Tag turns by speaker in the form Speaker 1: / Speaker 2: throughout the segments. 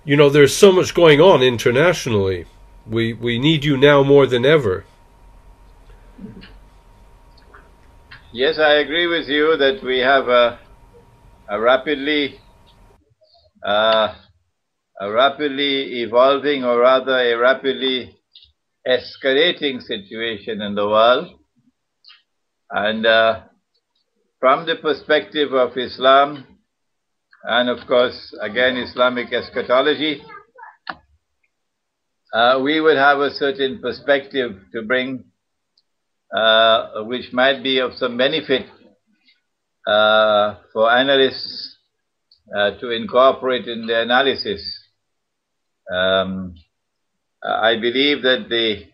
Speaker 1: You know, there's so much going on internationally. We need you now more than ever.
Speaker 2: Yes, I agree with you that we have a rapidly evolving, or rather a rapidly escalating situation in the world. And from the perspective of Islam, and of course, again, Islamic eschatology, we would have a certain perspective to bring, which might be of some benefit for analysts to incorporate in their analysis. I believe that the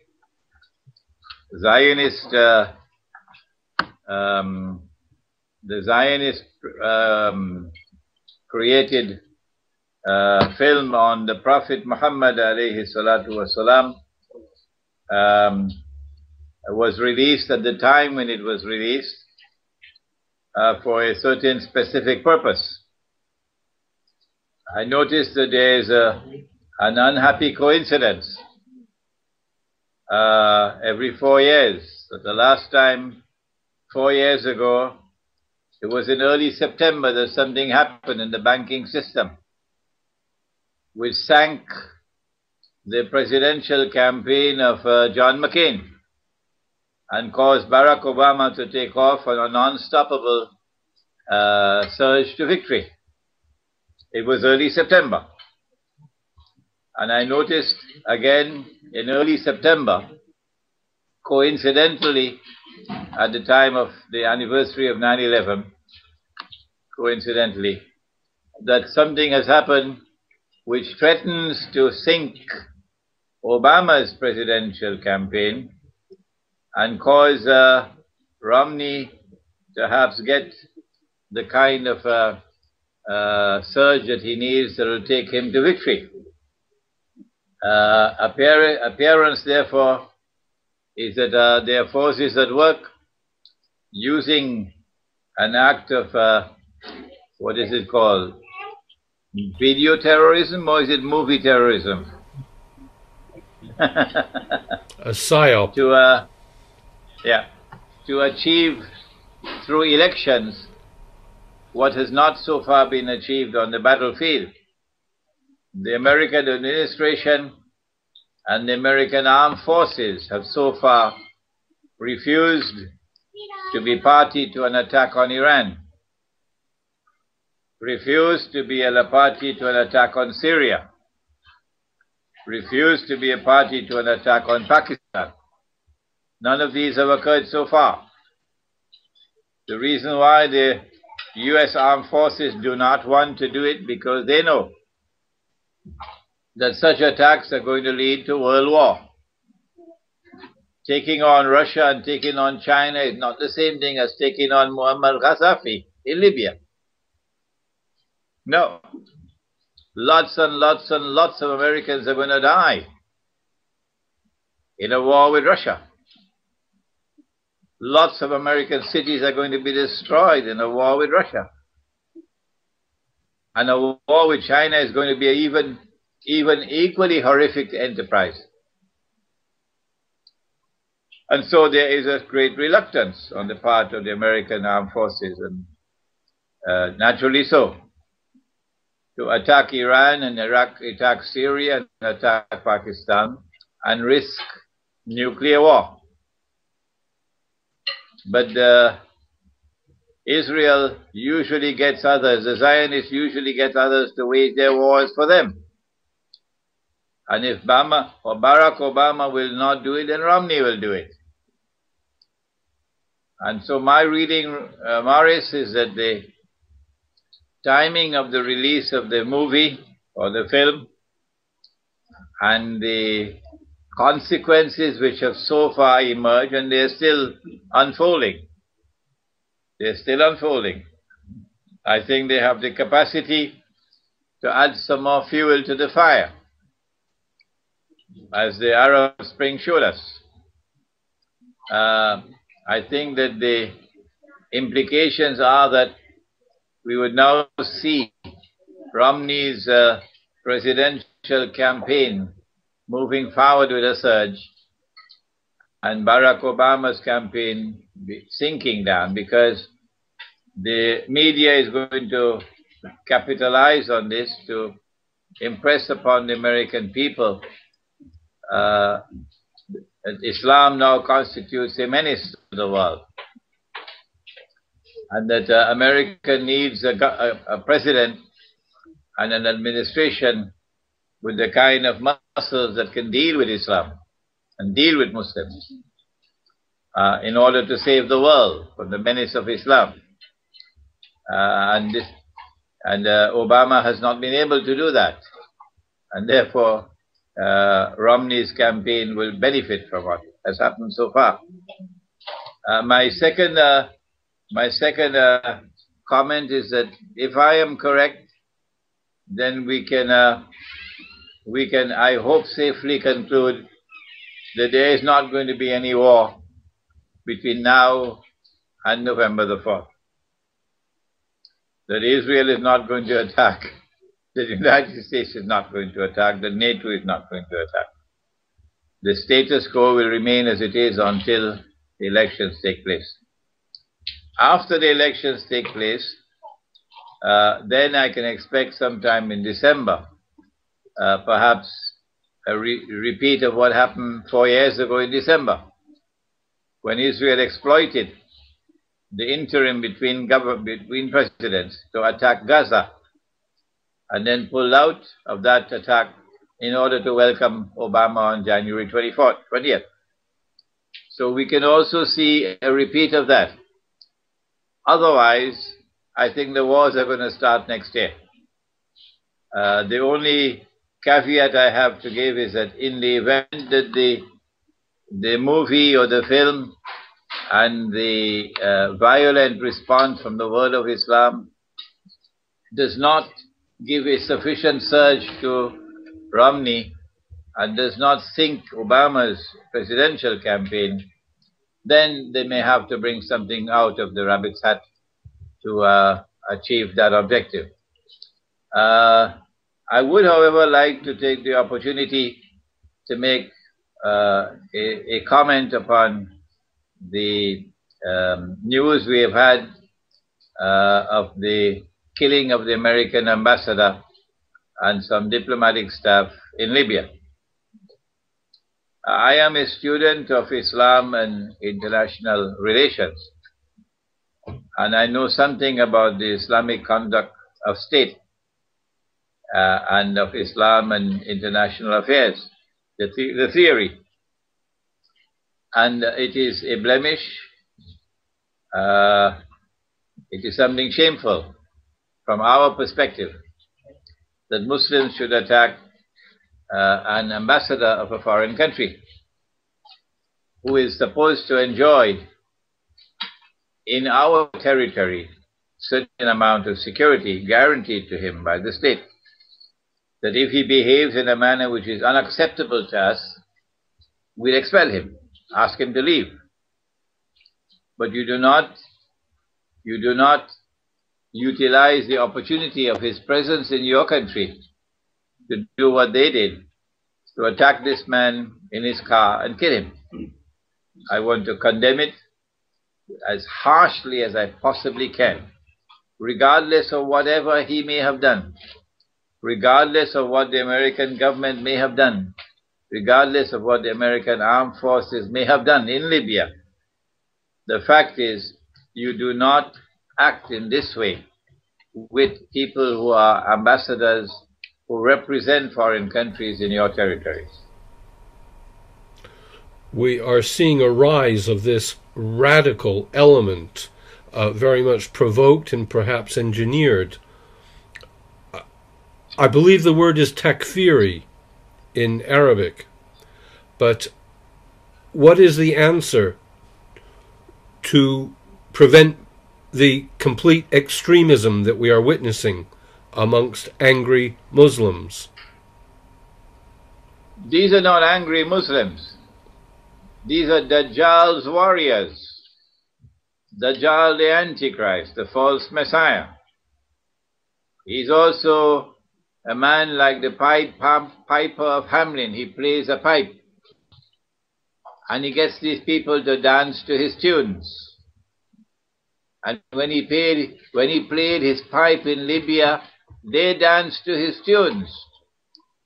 Speaker 2: Zionist created film on the Prophet Muhammad alayhi salatu wasalam was released at the time when it was released for a certain specific purpose. I noticed that there is an unhappy coincidence every 4 years. So the last time, 4 years ago, it was in early September that something happened in the banking system, which sank the presidential campaign of John McCain and caused Barack Obama to take off on an unstoppable surge to victory. It was early September. And I noticed again in early September, coincidentally, at the time of the anniversary of 9/11, coincidentally, that something has happened which threatens to sink Obama's presidential campaign and cause Romney to perhaps get the kind of surge that he needs that will take him to victory. Appearance, therefore, is that there are forces at work using an act of, what is it called, video terrorism, or is it movie terrorism?
Speaker 1: A psyop.
Speaker 2: To achieve through elections what has not so far been achieved on the battlefield. The American administration and the American armed forces have so far refused to be party to an attack on Iran, refused to be a party to an attack on Syria, refused to be a party to an attack on Pakistan. None of these have occurred so far. The reason why the U.S. armed forces do not want to do it, because they know that such attacks are going to lead to world war. Taking on Russia and taking on China is not the same thing as taking on Muammar Gaddafi in Libya. No. Lots and lots and lots of Americans are going to die in a war with Russia. Lots of American cities are going to be destroyed in a war with Russia. And a war with China is going to be an even equally horrific enterprise. And so there is a great reluctance on the part of the American armed forces, and naturally so, to attack Iran and attack Syria and attack Pakistan and risk nuclear war. But Israel usually gets others, the Zionists usually get others to wage their wars for them. And if Barack Obama will not do it, then Romney will do it. And so my reading, Morris, is that the timing of the release of the movie or the film and the consequences which have so far emerged, and they're still unfolding. They're still unfolding. I think they have the capacity to add some more fuel to the fire, as the Arab Spring showed us. I think that the implications are that we would now see Romney's presidential campaign moving forward with a surge, and Barack Obama's campaign sinking down, because the media is going to capitalize on this to impress upon the American people that Islam now constitutes a menace to the world, and that America needs a president and an administration with the kind of muscles that can deal with Islam and deal with Muslims in order to save the world from the menace of Islam. And Obama has not been able to do that, and therefore Romney's campaign will benefit from what has happened so far. My second comment is that if I am correct, then we can, I hope, safely conclude that there is not going to be any war between now and November the 4th. That Israel is not going to attack, the United States is not going to attack, the NATO is not going to attack. The status quo will remain as it is until the elections take place. After the elections take place, then I can expect sometime in December, perhaps a repeat of what happened 4 years ago in December, when Israel exploited the interim between presidents to attack Gaza, and then pulled out of that attack in order to welcome Obama on January 20th. So we can also see a repeat of that. Otherwise, I think the wars are going to start next year. The only caveat I have to give is that in the event that the movie or the film and the violent response from the world of Islam does not give a sufficient surge to Romney and does not sink Obama's presidential campaign, then they may have to bring something out of the rabbit's hat to achieve that objective. I would, however, like to take the opportunity to make a comment upon the news we have had of the killing of the American ambassador and some diplomatic staff in Libya. I am a student of Islam and international relations, and I know something about the Islamic conduct of state and of Islam and international affairs, the theory. And it is a blemish, it is something shameful from our perspective that Muslims should attack an ambassador of a foreign country who is supposed to enjoy in our territory certain amount of security guaranteed to him by the state. That if he behaves in a manner which is unacceptable to us, we'll expel him, ask him to leave. But you do not utilize the opportunity of his presence in your country to do what they did, to attack this man in his car and kill him. I want to condemn it as harshly as I possibly can, regardless of whatever he may have done, regardless of what the American government may have done, regardless of what the American armed forces may have done in Libya. The fact is, you do not act in this way with people who are ambassadors who represent foreign countries in your territories.
Speaker 1: We are seeing a rise of this radical element, very much provoked and perhaps engineered. I believe the word is takfiri in Arabic, but what is the answer to prevent the complete extremism that we are witnessing amongst angry Muslims?
Speaker 2: These are not angry Muslims. These are Dajjal's warriors. Dajjal the Antichrist, the false Messiah. He's also A man like the piper of Hamelin, he plays a pipe, and he gets these people to dance to his tunes. And when he played his pipe in Libya, they danced to his tunes.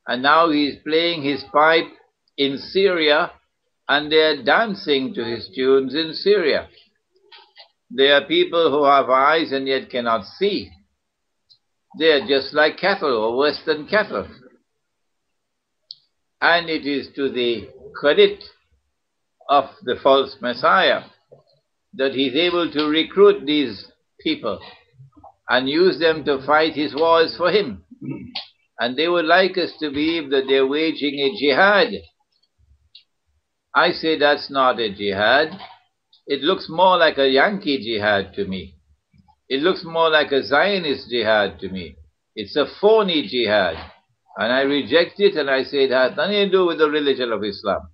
Speaker 2: And now he's playing his pipe in Syria, and they're dancing to his tunes in Syria. There are people who have eyes and yet cannot see. They are just like cattle, or worse than cattle. And it is to the credit of the false Messiah that he's able to recruit these people and use them to fight his wars for him. And they would like us to believe that they're waging a jihad. I say that's not a jihad. It looks more like a Yankee jihad to me. It looks more like a Zionist jihad to me. It's a phony jihad. And I reject it, and I say it has nothing to do with the religion of Islam.